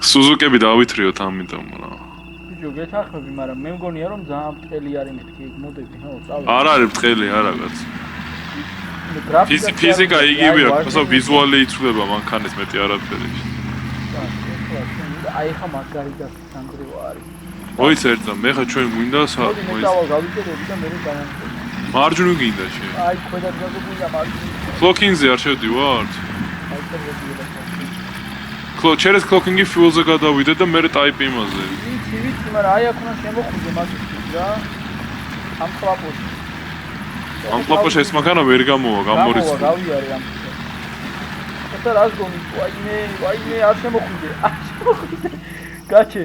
სუზუკები დავითრიოთ ამიტომ რა. ბიჭო, გეთახმები, მაგრამ მე მგონია რომ ძალიან ბრტყელი არის მეთქი, ეგ მოდები, ხო, წავედი. არ არის ბრტყელი, არა კაც. ფიზიკა იგივეა, ასე ვიზუალი იცვლება მანქანის მეტი არაფერი. აი ხა მაგარიტას სანდრევა არის. მოიწერდა, მე ხა ჩვენ გვინდა მოდი მე დავალ გავიწერები და მე დავამტკიცე. მარჯვნივ გინდა შე. აი ქვედა გაგუგია მარჯვნივ. კლოკინგზე არ შევდივართ? აი წერებია. ჩერეს კლოკინგი ფიულზე გადავიდე და მე ტაიპი იმაზე. ვიცი, მაგრამ აი აქ უნდა შემოხვიდე მაგის რა. ამ კლაპოში. ამ კლაპოში ეს მანქანა ვერ გამოვა, გამორიცხა. გავიარე ამ. და რას გონი? ვაიმე, არ შემოხვიდე. გაჩე.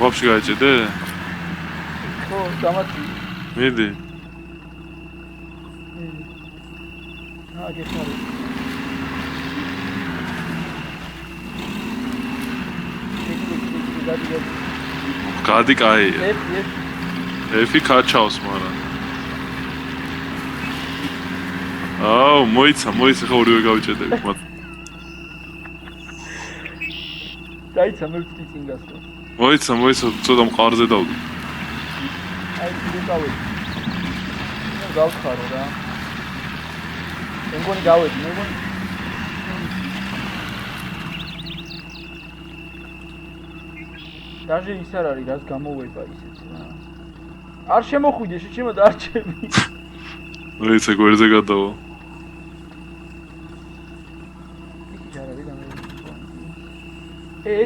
ვაფშე გაიჭედე? ხო, დამატი. მიდი. გეხარი. გადი კაია. ეფი კაჩავს მარა. აუ, მოიცა, ხა ორივე გავიჭედები მათ. დაიცა მე ვწი წინგასო. მოიცა, ცოტა მყარზე დავდი. აი, დავედი. მე გავხარო რა. მე მგონი გავედი, მე მგონი. даже ის არ არის რას გამოვება ისეც რა. არ შემოხვიდე, შეჩემო დარჩები. მოიცა გვერდზე გადავა.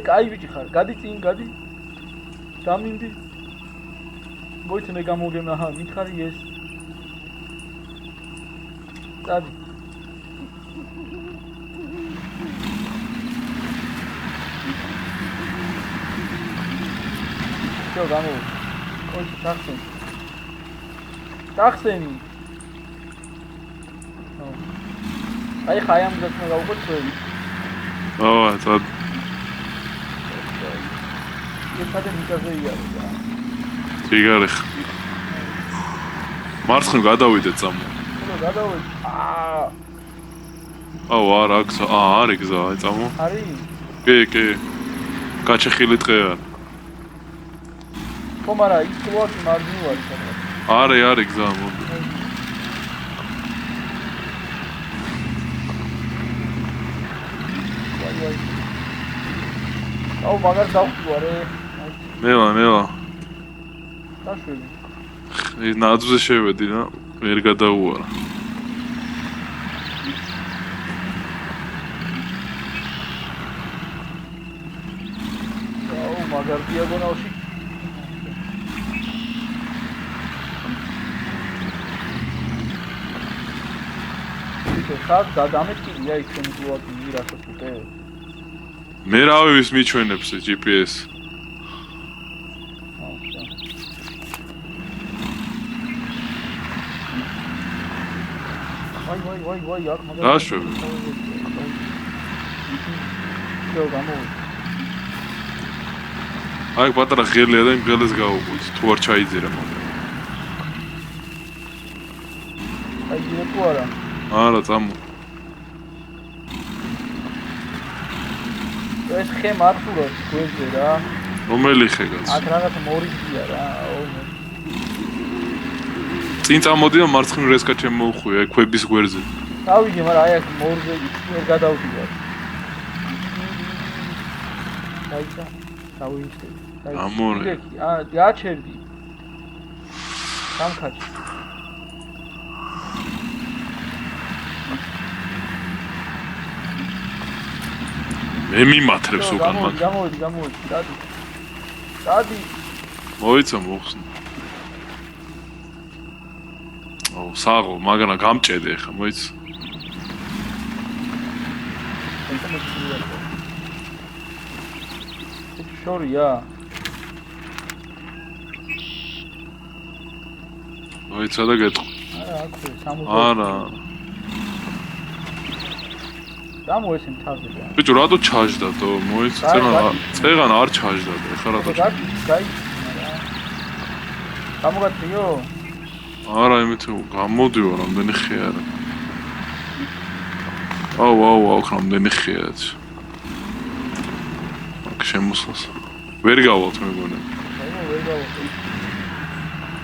კაი ბიჭი ხარ, გადი წინ, გადი. დამინდი. მოიცა მე გამოგემ, აჰა, მითხარი ეს. დადი. შო გამო. ოი, ტახსენი. აი ხაი ამ გასმა გავუყურე. აა, წად. ესადე მიწაზე იარე რა. ციგარი. მარცხნივ გადავიდე წამო. ხო, გადავედი. აუ, არა, არის გზა, აი წამო. არის? კი. გაჩეხილი ტყეა. ხო, მაგრამ ის კლოაკი მარჯვნივ არის სადღაც. არის გზა, მოდი. აუ, მაგარ დავხვარე. ნელა. დაშვები. ეს ნაძვზე შევედი და ვერ გადაუარა. აუ, მაგარ დიაგონალში. ხა დამეთქილია იქ ჩემი კლოაკი რასაც უტე. მე რავი ვის მიჩვენებს GPS. ვაი, აქ მაგარი. დაშვები. შო გამოვიდა. აი პატარა ღელია და იმ ღელეს გავუყურთ, თუ არ ჩაიძირა მაგრამ. აი ძირეთო არა. არა, წამო. ეს ხე მართულად გვერდზე რა. რომელი ხე კაც? აქ რაღაც მორიგია რა. წინ წამოდი და მარცხნივ რესკა შემოუხვია, აი ქვების გვერდზე. დავიგე, მაგრამ აი აქ მორზე ვერ გადავდივარ. დაიცა, დავიწყე. ამორე. გაჩერდი. სამხატი. მე მიმათრებს უკან მათ. გამოვიდი, დადი. მოიცა მოხსნა. აუ, საღო, მაგრამ გამჭედე ხა, მოიცა. შორია. მოიცა და გეტყვი. არა, აქვე 60. არა. დამოესე თავზე. ბიჭო, რატო ჩაჟდა თო? მოიცა, წეგან არ ჩაჟდა, ეხლა რატო? გაი. გამოგაწიო? არა, იმით გამოდიო, რამდენი ხე არა. აუ, რამდენი ხიათ. აქ შემოსვლას. ვერ გავალთ მეგონა. ვერ გავალთ.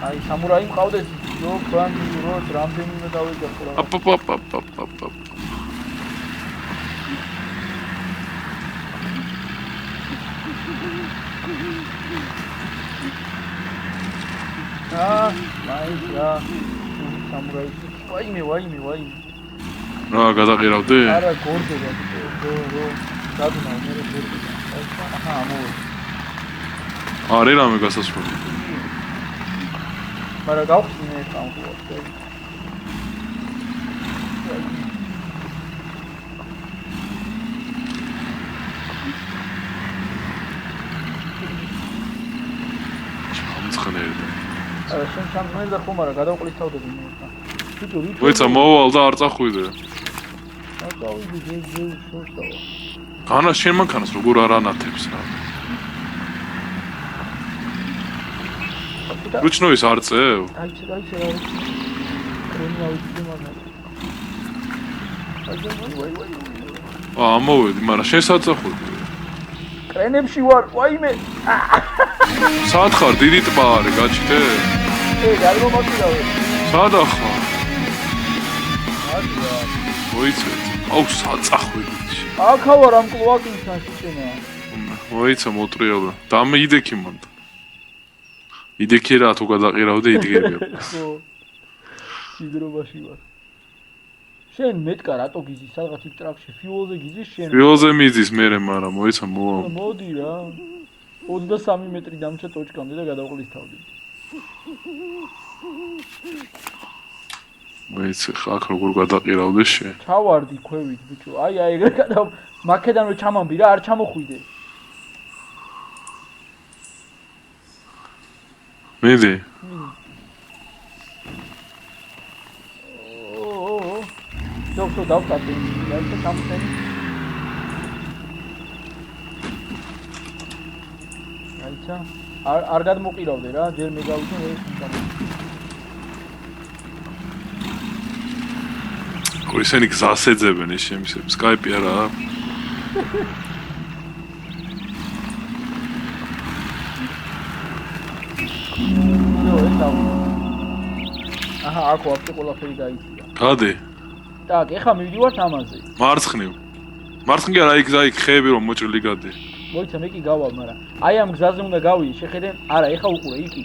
აი, სამურაი მყავდეს, ნო ფრანგი როს რამდენიმე დავეჯახო რა. აპ. მაინც რა. სამურაი. ვაიმე. რა გადაყირავდი? არა, გორდება. რო. გადნა მე გორდება. აჰა, ამოვე. არის რამე გასასვლელი. მაგრამ გავხსნე სამყურო. ჩამცხნერდა. არა, შენ ჩამხნერდა ხომ არა, გადავყლისავდები მე. ვეცა მოვალ და არ წახვიდე. გავიდი ძე შორსა. განა შენ მანქანას როგორ არ ანათებს რა. რუჩნოვის არ წევ? აი რა. კრემი ავიწყდი მაგრამ. ამოვედი, მაგრამ შენ საწახვედი. კრენებში ვარ, ვაიმე. სად ხარ? დიდი ტბა არის, გაჩქე? გადმომასწავე. სადა ხარ? ადა. მოიცეთ. აუ, საწახვედი. აქა ვარ ამ კლოაკინთან შიჩენა. მოიცა მოტრიალა. დამიდექი მანდ. იდექი რა თუ გადაყირავდი იდგები. ხო. სიდრობაში ვარ. შენ მეტკა რატო გიზის სადღაც იქ ტრაქში ფიულზე გიზის შენ? ფიულზე მიზის მე, მაგრამ მოიცა მოვა. მოდი რა. 23 მეტრი დამჭა ტოჩკამდე და გადავყლისთავდი. მოიცა ხაკ როგორ გადაყირავდი შენ? ჩავარდი ქვევით ბიჭო. აი ეგრე გადავ მაქედან რო ჩამამბი რა, არ ჩამოხვიდე. მედი. ჯობსო დავტატე. და ჩამწენი. აიცა. არ გადმოყირავდე რა, ჯერ მე გავიდე ეს ჩამო. ისინი გზას ეძებენ ის შემისებს, Skype არა. აჰა, აქ ვაფშე ყველაფერი გაიწია. გადი. так, ეხა მივდივართ ამაზე. მარცხნივ. მარცხნი არა, იქ ხეები რომ მოჭრილი გადი. მოიცა მე კი გავალ, მაგრამ აი ამ გზაზე უნდა გავიდე, შეხედე. არა, ეხა უყურე იქი.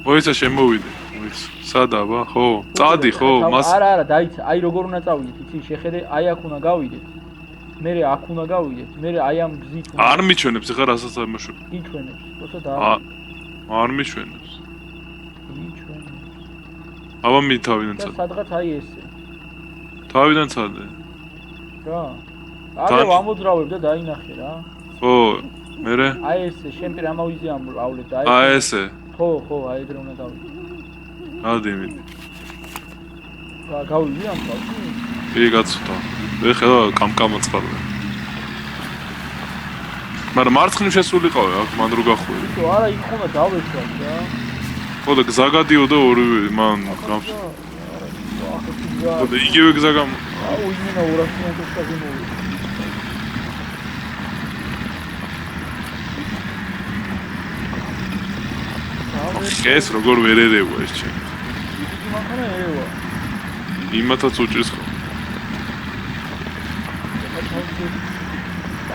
მოიცა შემოვიდე. მოიცა. სადაბა, ხო? წადი, ხო? მას არა, დაიცა. აი როგორ უნდა წავიდეთ, იცი, შეხედე, აი აქ უნდა გავიდეთ. მე აქ უნდა გავიდეთ. მე აი ამ გზით არ მიჩვენებს, ეხა რასაც ამოშვებ. იჩვენებს. თორსა და არ მიჩვენებს. აბა მე თავიდან წადე. სადღაც აი ესე. თავიდან წადე. რა. არა ვამოძრავებ და დაინახე რა. ხო, მერე? აი ესე, შენ პირ ამავიზე ამავლებ და აი ესე. ხო, აი ეგრე უნდა დავიდე. გადი მიდი. რა გავიდი ამ თავში? კი, გაცუდა. მე ხედა კამკამა წყარდა. მაგრამ მარცხნივ შესულიყავი, აქ მან რო გახვედი. ხო, არა, იქ უნდა დავეშვა რა. ხო და გზა გადიოდა ორივე მან გამს. ხო და იგივე გზა გამ. აუ იმენა 200 კm მოვიდა. ეს როგორ ვერ ერევა ეს ჩემ. მანქანა ერევა. იმათაც უჭრის ხო.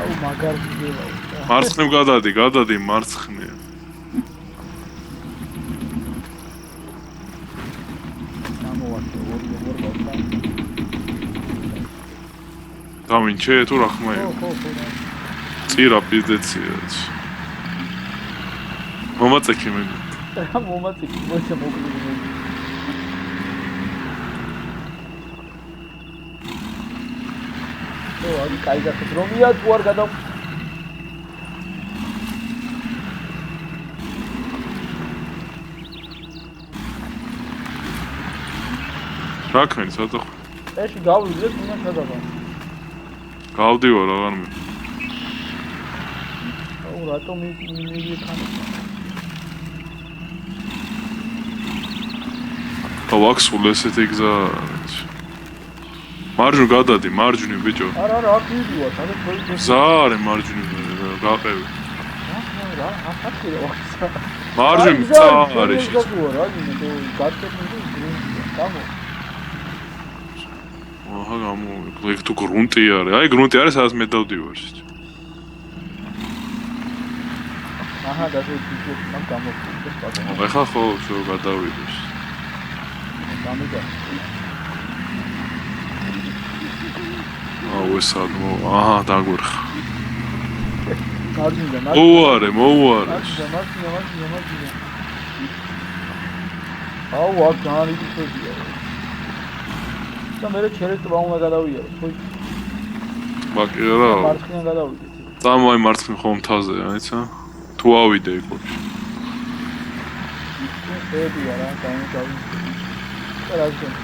აუ მაგარ გიევა. მარცხნივ გადადი მარცხნივ. დამინჩე თუ რა ხმა იყო? ხო. წირა პიზდეცია. მომაწექი მე. მომაწექი, მოიცა მოკლე. აი კაი გასდრომია თუ არ გადავ რაკმენ სადა ეში გავიდეთ უნდა გადავა გავდივარ აღარ მე აუ რატომ მივიქან თავაქსულ ესეთი გზა მარჯვნივ გადადი, მარჯვნივ ბიჭო. არა, აქ მივიდივარ, სადაც მოიწევს. გზა არის მარჯვნივ გაყევი. რა, აფათქირა ვახსა. მარჯვნივ გზა არის. რა, იმიტომ გაწევდი გრუნტია. გამო. აჰა, გამო. ეგ თუ გრუნტი არის. აი გრუნტი არის, სადაც მე დავდივარ. აჰა, დაჟე ამ გამოფხიზდეს პატარა. ეხა ხო, შო გადავიდეს. გამიგა. აუ ეს ადმო, აჰა, დაგვერხა. მარჯვნიდან, მოუარე. მარჯვნიდან. აუ, აქ განიწევია. და მე ჩერეთ ტბა უნდა გადავიარო, ხო? მაგერა. მარცხნიდან გადავიდეთ. წამოი მარცხნივ ხომ მთაზე, აიცა? თუ ავიდე იქ. ეებია რა, გამიგავი. და რა გქონდა?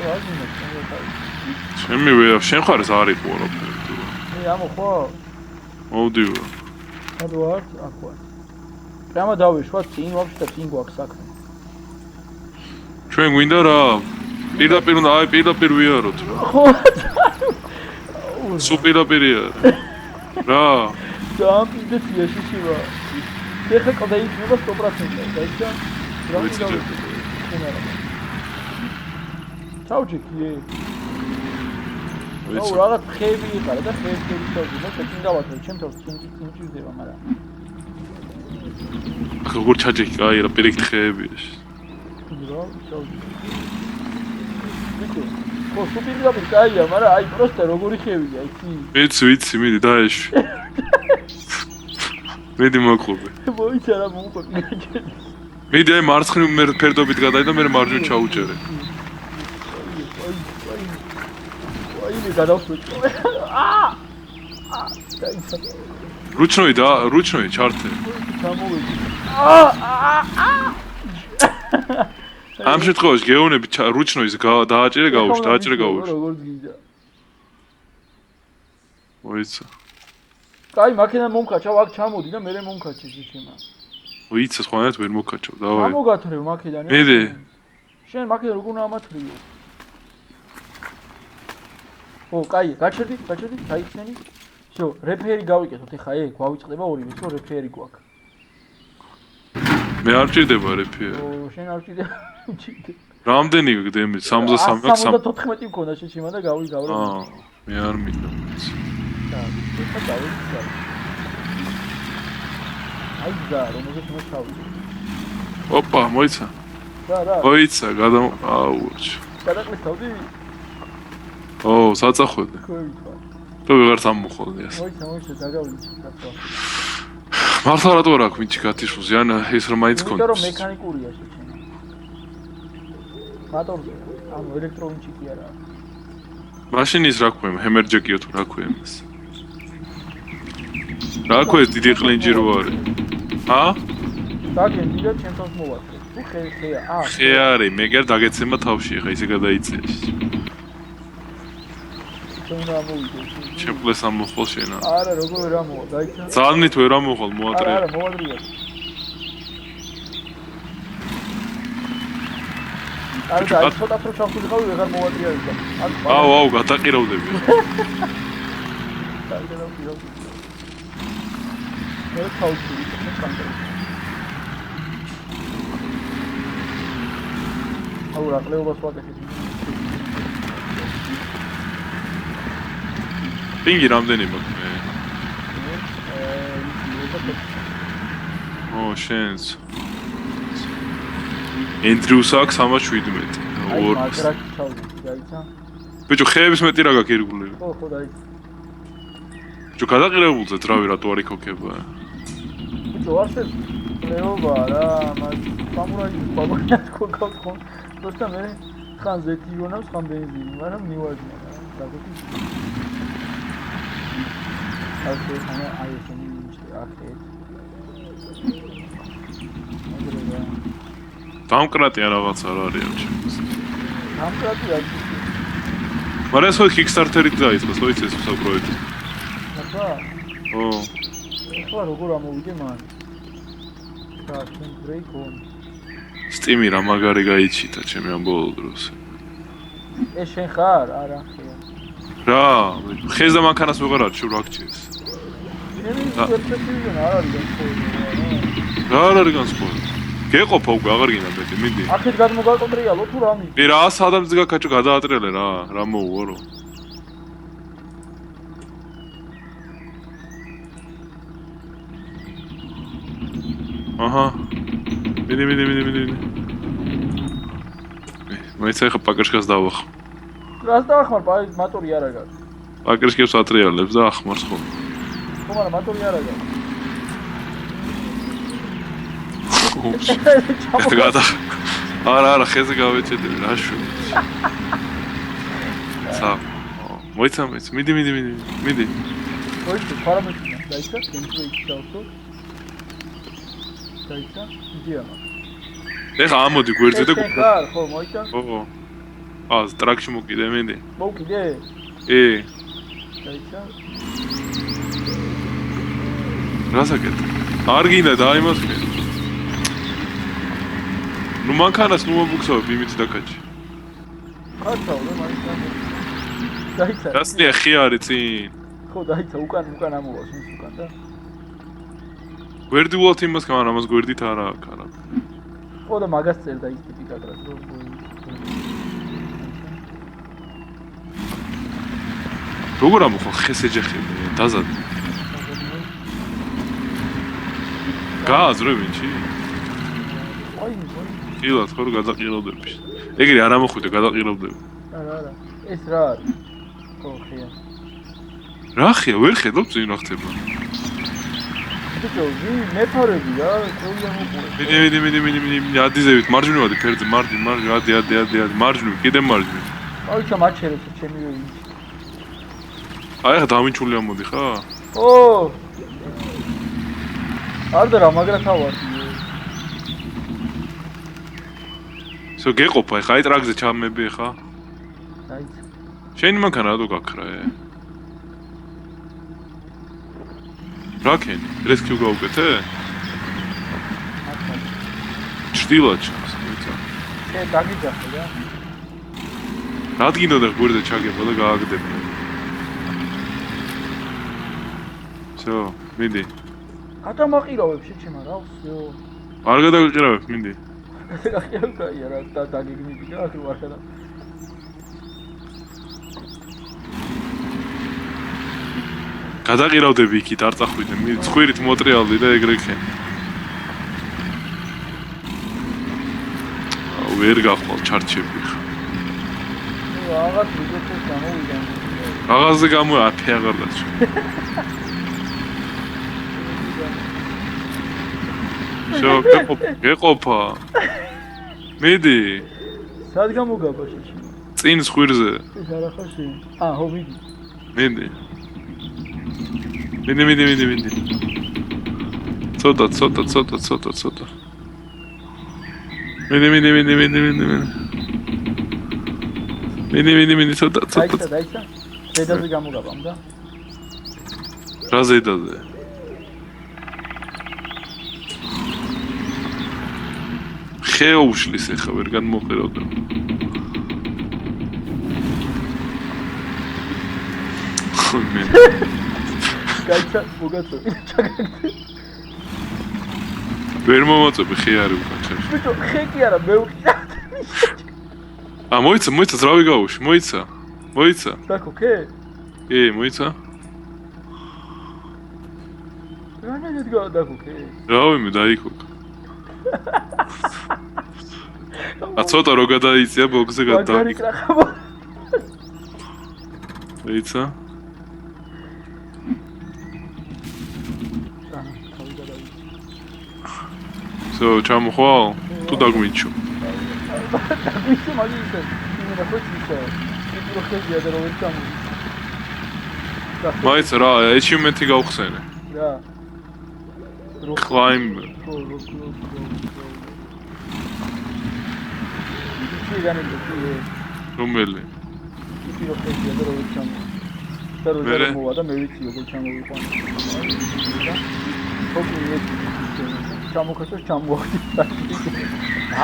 რა გქონდა? ჩემი ვეა, შენ ხარ ეს არ იყო რაფერი თუ. მე ამო ხო? მოვდივარ. სადო არ ახლა. პრямо დავიშვა წინ ვაფშე და წინ გვაქვს საქმე. ჩვენ გვინდა რა? პირდაპირ უნდა, აი პირდაპირ ვიაროთ რა. ხო. სულ პირდაპირია. რა? დამპიდეთია შიშივა. ეხა ყდა იქნება 100%, დაიცა? რა ვიცი. ჩაუჭიქი. ვიცი. აუ რაღაც ხეები იყარა და ხეები დავდი და წინ გავაკეთე, ჩემ თავს წინჭირდება, მაგრამ როგორ ჩაჭიქი, აი რა პირიქით ხეებია. რა, ჩაუჭიქი. ხო, სუპირდაპირ კაია, მაგრამ აი პროსტა როგორი ხევია, იცი? ვიცი, მიდი დაეშვი. მიდი მოკლუბი. მოიცა რა მოუყვები. მიდი აი მარცხნივ მე ფერდობით გადაი და მე მარჯვნივ ჩაუჭერე. აი მე გადავსვეჭო. დაიცა. რუჩნოი ჩართე. ჩამოვედი. ამ შემთხვევაში გეონები რუჩნოის დააჭერე გავუშ, დააჭერე გავუშ. როგორ გინდა? მოიცა. კაი, მაქენა მომკაჩავ, აქ ჩამოდი და მე მომკაჩე შეჩემა. მოიცა, სხვანაირად ვერ მოკაჩავ, დავაი. გამოგათრევ მაქედან. მიდი. შენ მაქედან როგორ ამათრიო? ო, კაი, გაჩერდი, დაიხსნენი. შო, რეფერი გავიკეთოთ ეხა ეგ, გვავიწყდება ორივე, ხო, რეფერი გვაქვს. მე არ ჭირდება რეფია. ო, შენ არ ჭირდება. რამდენი გდები? 63 აქვს. 74 მქონდა შეჩემა და გავიგავრო. მე არ მინდა. ეხა გავიგავრო. აი და რომელზეც მოთავი. ოპა, მოიცა. რა. მოიცა, აუ. გადაყლისავდი? ო, საწახვედი. ქოვითვა. თუ ვეღარ სამოხოლდი ეს. მოიცა, დაგავიწყე კაცო. მართლა რატო არ აქვს ვინჩი გათიშულს, ან ეს რომ მაინც იმიტომ კონდეს. რომ მექანიკურია შეჩემა. მატორზე, ანუ ელექტროვინჩი კი არა. მაშინ ის რა ქვია, ჰემერჯეკიო თუ რა ქვია ეს. რა ქვია ეს დიდი ყლინჯი რო არის? ა? დაგენდი და ჩემთვის მოვაწყე. თუ ხეა, ხე არის, მე გერ დაგეცემა თავში, ხა ისე გადაიწეს. ჩვენ რა მოვიდე? შეფლეს ამოხვალ შენა. არა, როგორ ვერ ამოვა, დაიცა. ძალნით ვერ ამოხვალ, მოატრია. არა, მოვადრია. არა, აი ცოტა თრო ჩავხილიყავი, ვეღარ მოვადრიარდა. აუ, გადაყირავდები. მე თავში კონტროლ. აუ, რა ყლეობას ვაკეთებ. პინგი რამდენი მაქვს მე? ო, შენს. ენდრიუს აქვს 317. აი, მაგრაკი ჩავდი, დაიცა. ბიჭო, ხეების მეტი რა გაქვს ირგვლივ? ხო, დაიცა. ბიჭო, გადაყირებულზე ძრავი რატო არ იქოქება? ბიჭო, ასე ყლეობა რა, მას სამურაი ბაბაიას ქოქო. просто მე ხან ზეთი იონავს, ხან ბენზინი, მაგრამ მივაჟნა რა. დაგოთი. ასე აი ესენი ახეთ. დამკრატია რაღაც არ არის ამ ჩემს. დამკრატია. მაგრამ ეს ხო Kickstarter-ით დაიწყო, ხო იცი ეს პროექტი? აბა. ო. ხო, როგორ ამოვიდე მან? და შენ ბრეიკ on. Steam-ი რა მაგარი გაიჩიტა ჩემი ამ ბოლო დროს. ეს შენ ხარ? არა, ხია. რა, ხეზე მანქანას ვეღარ არჩევ რა გჭირს. შენ ის პერსპექტივიდან არ არის განსხვავებული. რა არის განსხვავებული? გეყოფა უკვე აღარ გინდა მეტი, მიდი. აქეთ გადმოგაკონტრიალო თუ რა მი? რა სადამს გაკაჭო გადაატრიალე რა მოუვარო. აჰა. მიდი. მეცე ხა პაკაშკას დავახ. რას დაახმარ, მატორი არა გაქვს. პაკაშკებს ატრიალებს და ახმარს ხო. ხო, მაგრამ მატორი არა გაქვს. ოპს. გადა. არა, ხეზე გავეჭედები რა შუ. სა. მოიცა, მიდი. მოიცა, პარამეტრია, დაიცა, კენტროიქ დავსო. დაიცა, იდეა. ეხა ამოდი გვერდზე და ხარ, ხო, მოიცა? ხო. ტრაქში მოკიდე მინდი. მოკიდე? დაიცა. რასაკეთე? არ გინდა დაიმასკე. ნუ მანქანას ნუ მობუქსავებ იმით დაკაჭი. ხარცავ, მაინც. დაიცა. გასწია ხიარი წინ. ხო, დაიცა, უკან ამოვას ის უკან და. გვერდი ულოთ იმას კამარ ამას გვერდით არა აქვს არა. ხო და მაგას წერდა ის ტიპი კადრად რომ როგორ ამოხო ხესეჯეხები დაზად გააზრე ვინჩი აი დილას ხო გადაყილავდები ეგრე არ ამოხვიდე გადაყილავდები არა ეს რა არის ხო ხია რა ხია ვერ ხედავ წინ რა ხდება მეფარები რა ყოველდღე მოყურე მიდი ადიზევით მარჯვნივადი ფერზე მარჯვნივ ადი მარჯვნივ კიდე მარჯვნივ აიცა მაჩერებს ჩემი ვინჩი აი ხა დავინჩული ამოდი ხა ო არ და რა მაგრა თავარი სო გეყოფა ხა აი ტრაქზე ჩამები ხა აიცა შენი მანქანა რატო გაქრაე რაკენი რესკიუ გაუკეთე ჩtildeად ჩანს ვიცი შე დაგიძახე რა რადგინდა და გვერდზე ჩაგება და გააგდები всё მიდი ატა მაყირავებ შეჩემა რა всё არ გადაგიყირავებ მიდი გადაგიყირავ რა და დაგიგნიდი რა თუ არ გადა გადაყირავდები იქით არ წახვიდე მიდი ცხვირით მოტრიალდი და ეგრე ხე ვერ გახვალ ჩარჩები ხა რაღაც ვიდეოს გამოვიდა რაღაცზე გამო აფი აღარ დაჭი შო გეყოფა მიდი სად გამოგაბა შეჩემა წინ ცხვირზე ეს არა ხაში ხო მიდი მიდი ცოტა მიდი ცოტა დაიცა ზედაზე გამოგაბამ და რა ზედაზე ხეოუშლის ეხა ვერ განმოყერავდა ხომე გაიცა მოგაწევი ჩაგაგდე ვერ მომაწევი ხე არის უკან ჩაში ბიჭო ხე კი არა მე ვიყავ მოიცა ზრავი გაუში მოიცა დაკო ხე მოიცა რანაირად გადაგო ხე რავი მე დაიქოკ ცოტა რო გადაიწია ბოქსზე მაგარი კრახაბა მოიცა So, ჩამოხვალ? თუ დაგმინჩო? დაგმინჩო მაგისე. იმენა ხოჭიცა. იქ რო ხეია და რო ვერ ჩამოვიდა. მაიც რა, achievement-ი გავხსენე. რა. Climb. იქ განედი. რომელი? იქ რო ხეია და რო ვერ ჩამოვიდა. და რო მოვიდა მე ვიცი როგორ ჩამოვიყვანა. ოკეი. ჩამოხესო ჩამოვახდი.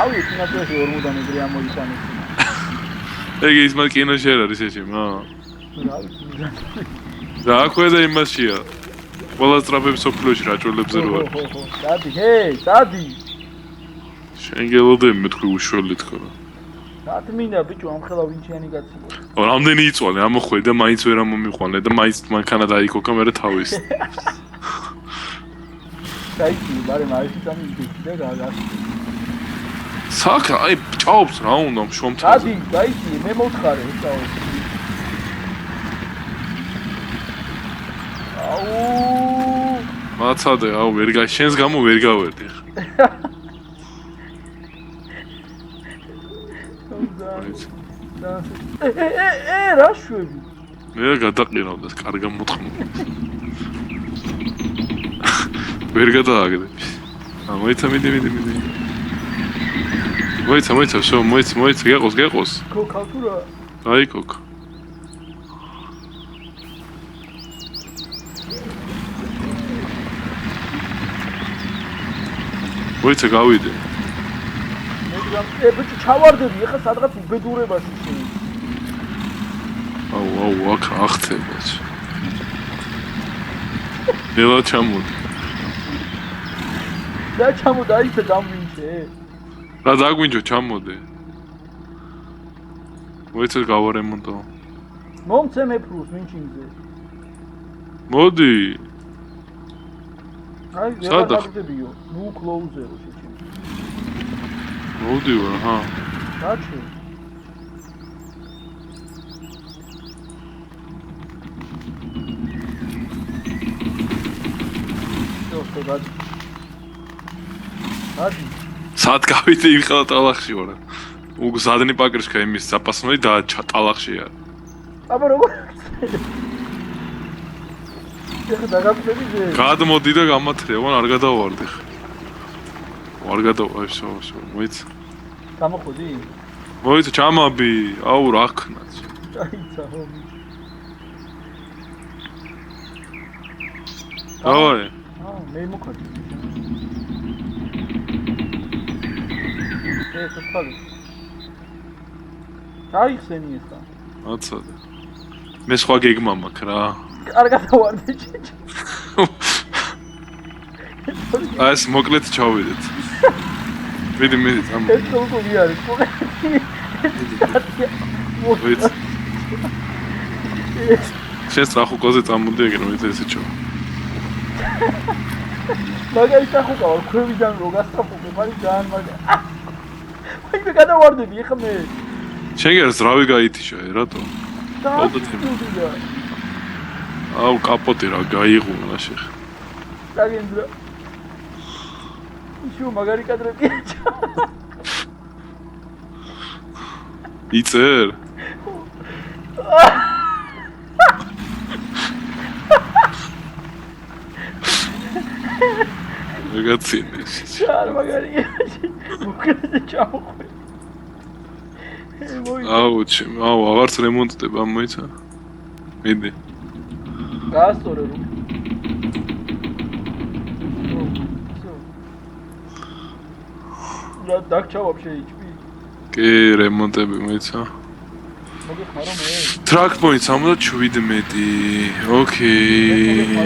ავი თინათოს 40-დან ეგრე ამოიყვანეს. ეგ ის მაგ კინოში არ არის ეჩემა. რა ვიცი. და აქვე და იმაშია. ყველა სტრაფები სოფლიოში რაჭველებზე რო არის. დადი, დადი. შენ გელოდები მე თქვი უშველი თქო რა. რატ მინდა ბიჭო ამ ხელა ვინჩიანი კაცია. რამდენი იწვალე ამოხვედი და მაინც ვერ ამომიყვანე და მაინც მანქანა დაიქოქა მე თავის. დაიჭი, მაგრამ არის სამი ბიჭი და გაგას. საკა აი ჭაობს რა უნდა შომთაზე. დადი, დაიჭი, მე მოთხარე ჭაობს. აუ მაცადე აუ ვერ გა შენს გამო ვერ გავერდი. რა შვები? მე გადაყირავდა კარგა მოთხმ. ვერ გადააგდები. მოიცა მიდი. მოიცა შო მოიცა გეყოს. ქოქალტურა. აი ქოქ. მოიცა გავიდე. ბიჭო ჩავარდები ეხა სადღაც უბედურებაში შენ. აუ აქ ახცებაც. ელა ჩამოდი. და ჩამოდა ისე დამვინჩე. რა დაგვინჯო ჩამოდე. მოიცა გავარემონტო. მომცე მეფრუს ვინჩინგზე. მოდი. აი ვერ დაგდებიო. ნუ კლოუზერო შეჭი. მოდი ვარ ჰა. დაჩი. დაჩი. სად გავიდე იმ ხელა ტალახში ვარ. უგზადნი პაკრიშკა იმის запасной და ტალახშია. აბა როგორ? ეხა დაგაკვდები ზე. გადმოდი და გამათრია, ვან არ გადავარდი. არ გადავა, შო, მოიცა. გამოხოდი? მოიცა ჩამაბი, აუ რა ქნაც. დაიცა ჰომი. დავაი. მე მოხდი. თოთალი. დაიხსენი ეხა. აცადე. მე სხვა გეგმა მაქვს რა. კარგად ავარდი ჩიჩი. აი ეს მოკლედ ჩავიდეთ. მიდი ამ. ეს როგორი არის? მოიცა. შენ სწრახუკოზე წამოდი ეგრე მოიცა ესე ჩო. მაგარი სწრახუკა ვარ, ქვევიდან რო გასწრაფობე, მაგრამ ძალიან მაგარი. აი მე გადავარდები ეხა მე. შენ გერს რავი გაითიშა, რატო? აუ კაპოტი რა გაიღუნა შეხ. დაგენძრა. ისო მაგარი კადრებია. იწერ? მეგაცინე. ჩარ მაგარია. მოკლედ ჩამოხვე. აუ აღარც რემონტდება მოიცა. მიდი. გაასწორე რომ. რა დაგჭა ვაფშე HP? კი, რემონტები მოიცა. მოგეხარო მე. ტრაკ პოინტ 77. ოკეი.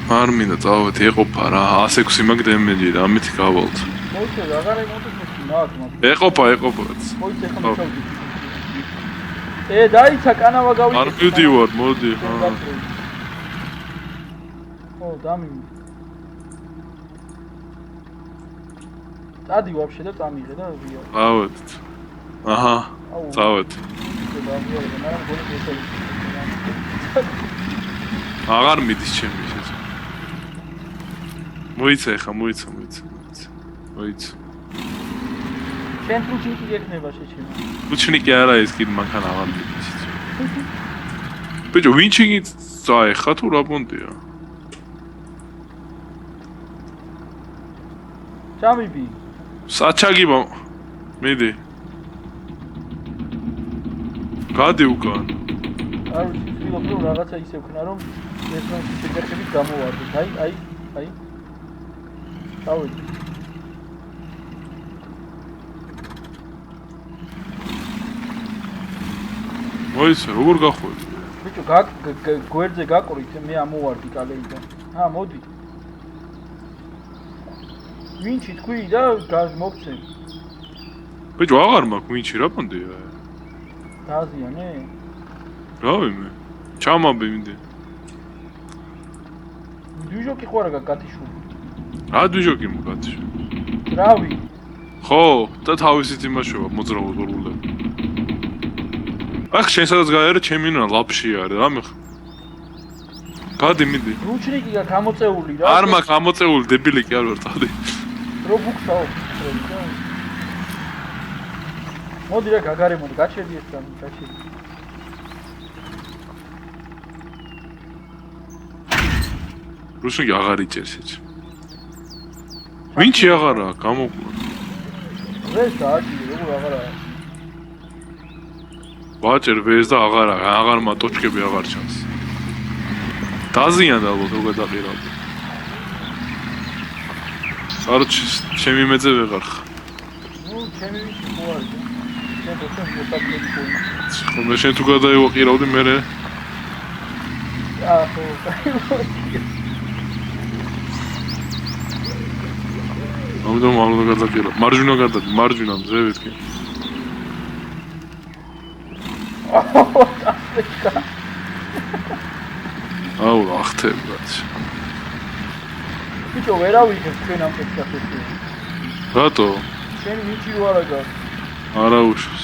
არ მინდა წავედი, ეყოფა რა, 106 მაგ დემეჯი და ამით გავალთ. მოიცე, აღარ ემონტოს მაგ. ეყოფა. მოიცე ხომ ჩავდი. დაიცა კანავა გავიდე. არ მივდივარ, მოდი, ხა. დამი. დადი ვაფშე და წამიღე და ვია. წავედით. აჰა. წავედი. აღარ მიდის ჩემი ეს. მოიცა ხა, მოიცა. შენ ფუჩინი გეკნება შეჩემა. ფუჩინი კი არა ეს კიდე მანქანა აღარ მიდის. ბიჭო, ვინჩინგი წაეხა თუ რა პონტია? ჩამიბი. საჩაგიბო. მიდი. გადი უკან. არ ვიცი, ვიღებ რომ რაღაცა ისე ვქნა რომ ეს რომ შეგერხებით გამოვარდეთ. აი. დავედი. მოიცა, როგორ გახვედი? ბიჭო, გვერდზე გაყვრით, მე ამოვარდი კალეიდან. მოდი. ვინჩი თქვი და მოგცე. ბიჭო, აღარ მაქვს ვინჩი, რა პონდია? დააზიანე? რავი მე. ჩამაბი მინდი. დიჟოკი ხო არა გათიშვი. რა დიჟოკი მოგათიშ? რავი. ხო, და თავისით იმაშოვა მოძრავ გორგულები. ახ შენ სადაც გაიარე, ჩემი ნონა ლაფში არის, რა მეხ. გადი მინდი. რუჩნიკი გამოწეული რა. არ მაქვს ამოწეული, დებილი კი არ ვარ წადი. რო ბუქსაო. მოდი რა გაგარემონი, გაჩერდი ეს და გაჩერდი. რუსი აღარ იჭერს ეს. ვინჩი აღარა, გამოგვა. ვეს დააჭი, როგორ აღარა. ვაჭერ ვეს და აღარ მატოჩკები აღარ ჩანს. დაზიანდა ალბათ როგორ დაპირავდი. არჩ ჩემი მეძე ვეღარ ხარ. ნუ ჩემი ვიცი ხო არის. შენ ბოთენ მოტაკლები ყოი. ხოლმე შენ თუ გადაივაყირავდი მე აჰო. ამიტომ გადაყირავ. მარჯვნა მზევით კი. აუ, ახთებად. ბიჭო, ვერავიქებ თქვენ ამ პოდკასტში. რატო? შენ ვინჩი ვარ აგა? არა უშავს.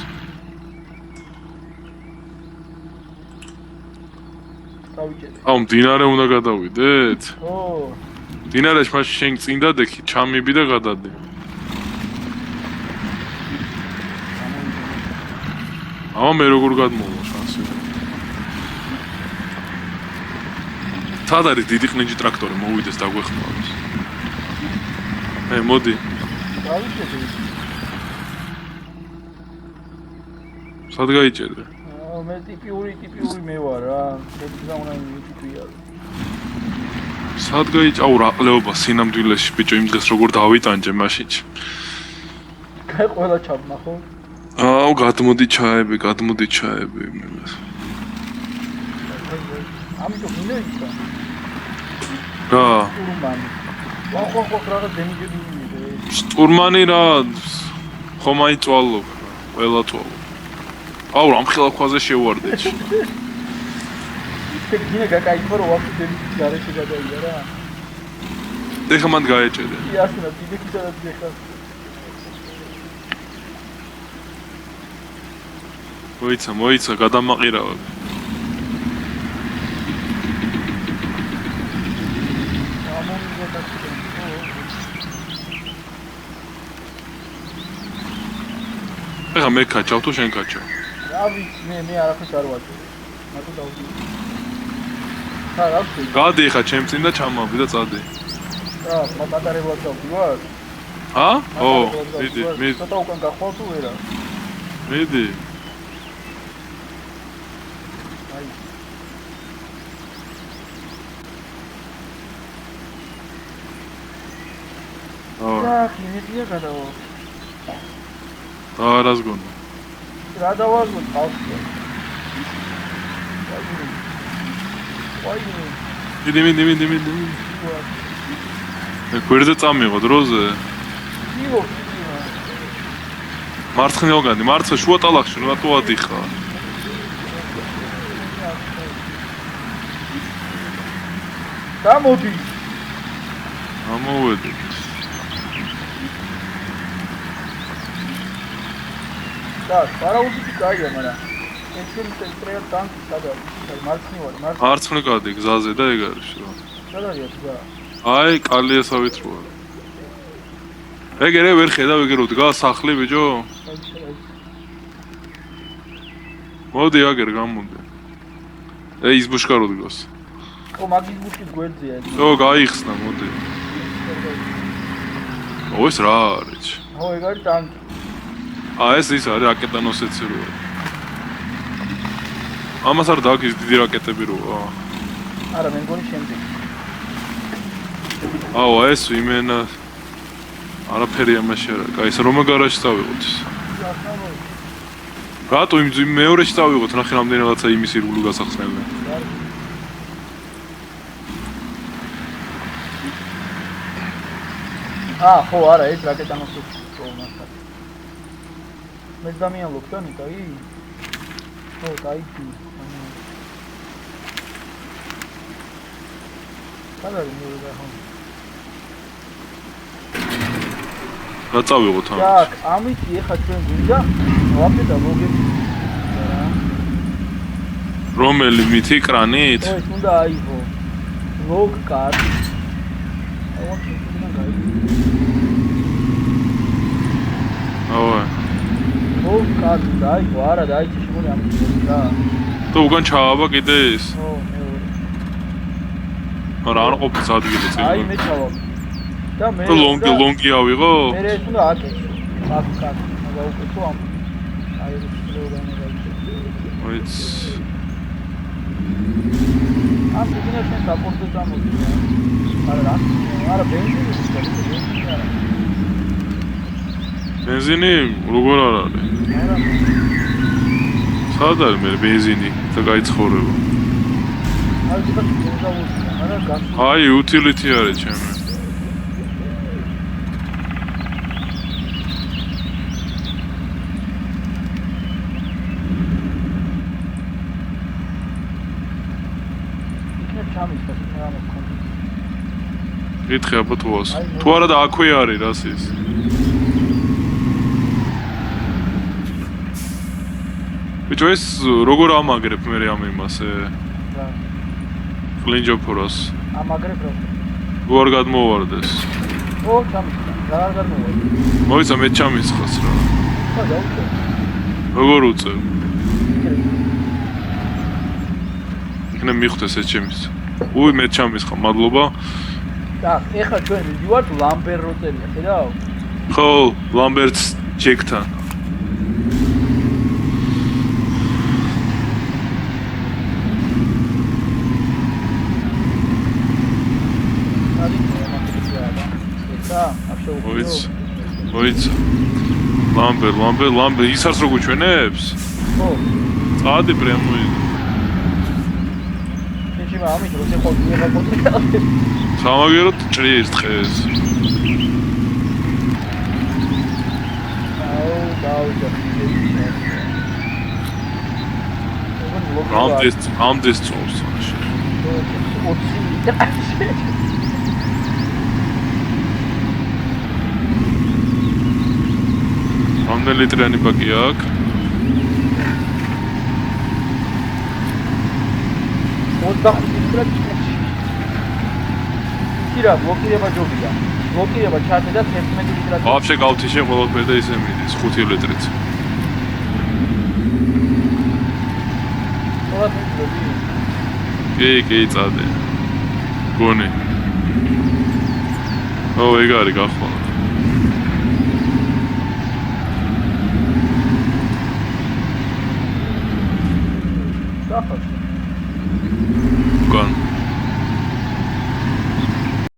დავიჭერე. აუ, მდინარე უნდა გადავიდეთ? ო, მდინარეში მაშინ შენ წინ დადექი, ჩამიბი და გადადე. ამა მე როგორ გადმოვა შანსი? სად არის დიდი ყნიჯი ტრაქტორი მოვიდეს დაგვეხმაროს. მოდი. დავიჭერე. სად გაიჭერე? მე ტიპიური მე ვარ რა. შეიძლება უნდა ვიტყვია. სად გაიჭაუ რაყლეობა სინამდვილეში ბიჭო იმ დღეს როგორ დავიტანჯე მაშინ. კაი ყველა ჩაბნახო. აუ გადმოდი ჩაები. ამიტომ მინდა იქა. რა? штурмანი. ხო რა დემიგები მინდა. штурмანი რა? ხომ აიწვალო. ყველა თვალო. აუ რამხელა ქვაზე შევარდე. გინე გაკაიფო რომ ვაფშე დემიგი გარეშე გადაიდა რა. ეხა მან გაეჭედე. კი ასნა დიდი კიდევ ეხა. მოიცა გადამაყირავებ. ეხა მე კაჩავ თუ შენ კაჩავ? რა ვიცი მე არაფერს არ ვაჭრე. მარტო დავდი. რა ვიცი. გადი ეხა ჩემ წინ და ჩამავდი და წადი. მატარებლად დავდი ვარ? ო, მიდი. ცოტა უკან გახვალ თუ ვერა? მიდი. აი. რა ხინეთია გადავა? რას გონდა? რა დავაგო თავში? მიდი. გვერდზე წამიღო დროზე. იო. მარცხნივ გადი, მარცხა შუა ტალახში რატო ადიხარ? გამოდი. ამოვედი. და პარაუდიკი კაია, მაგრამ ეს ცენტრალ ტანკი სადაა? მარცხნივ. მარცხნივ გადი გზაზე და ეგ არის რა. სადაა გზა? აი, კალიასავით როა. ეგ ვერ ხედავ ეგ რო დგას სახლი ბიჭო? მოდი აგერ გამოდი. ის ბუშკა რო დგას. ო მაგის ბუშკი გვერდზეა. ო გაიხსნა მოდი. ეს რა არის? ეგ არის ტანკი. ეს ის არის რაკეტანოსეცი როა. ამას არ დაგის დიდი რაკეტები როა. არა მე მგონი შემდეგ. აუ ეს იმენა არაფერი ამაში არა. კაი, ეს რომა გარაჟს დავიღოთ. რატო იმ მეორეში დავიღოთ, ნახე რამდენი რაღაცა იმის ირგვლივ გასახსნელია. ხო, არა, ეს რაკეტა მოსუხს პრობლემასთან. მე დამიანლობ და ნიკაი. ხო, დაიჭი. ხალხი მოვიდა ხო. რა წავიღოთ ამით? და ამით ეხა ჩვენ გვინდა ვაფეთა მოგეთ. რომელი მითი კრანით? ეს უნდა აიღო. ლოგ კარდ. ლოგ კარდ დაიღო, არა დაიჭი შემოდი ამით და. თუ უკან ჩააბა კიდე ეს? ხო, მეორე. არა არ ყოფს ადგილი წინ. აი მე ჩავაბ. და მე თუ ლონგი ავიღო? მე ეს უნდა აკეთო. აქ კარდ. გავუკეთო ამ. აი ეს პროგრამა გაიჭირე. ვიც ამ ბიზნესში საპორტი წამოდი. არა ბენზინი არა. ბენზინი როგორ არ არის? არა. სად არის მე ბენზინი და გაიცხოვრება? აი თქვა მოგავუძი. არა გასულ. აი utility არის ჩემი. ითხრა ბუთუას. თუ არა და აქვე არის რას ის? ბიჭო ეს როგორ ამაგრებ მე ამ იმასე? კლინჯოფორას. ამაგრებ რო. როგორ გადმოვარდეს? ო, ჩამისხა. რა არ გადმოვარდა? მოიცა მე ჩამისხას რა. ხო, დაუწევ. როგორ უწევ? იქნებ მიხვდეს ეს ჩემის. უი მე ჩამისხა, მადლობა. და ეხლა ჩვენ მივიდივართ ლამბერ როწერია, ხედავ? ხო, ლამბერტს ჯეკთან. მოიცა. ლამბერ, ისარს რო გვჩვენებს? ხო. წადი პრემოი. შეიძლება ამით როზე ხოდი მიღებოდი. სამაგეროთ ჭრიეს დღეს. ამდეს წოვს. რამდენი ლიტრიანი ბაკი აქვს? 25 ლიტრად. ირა ბლოკირება ჯობია. ბლოკირება ჩარდება 11 ლიტრად. ვაფშე გავთიშე ყველაფერი და ისე მიდის 5 ლიტრით. კი, წადე. გონი. ო, ეგ არის გახვალ. სახალხო. გან.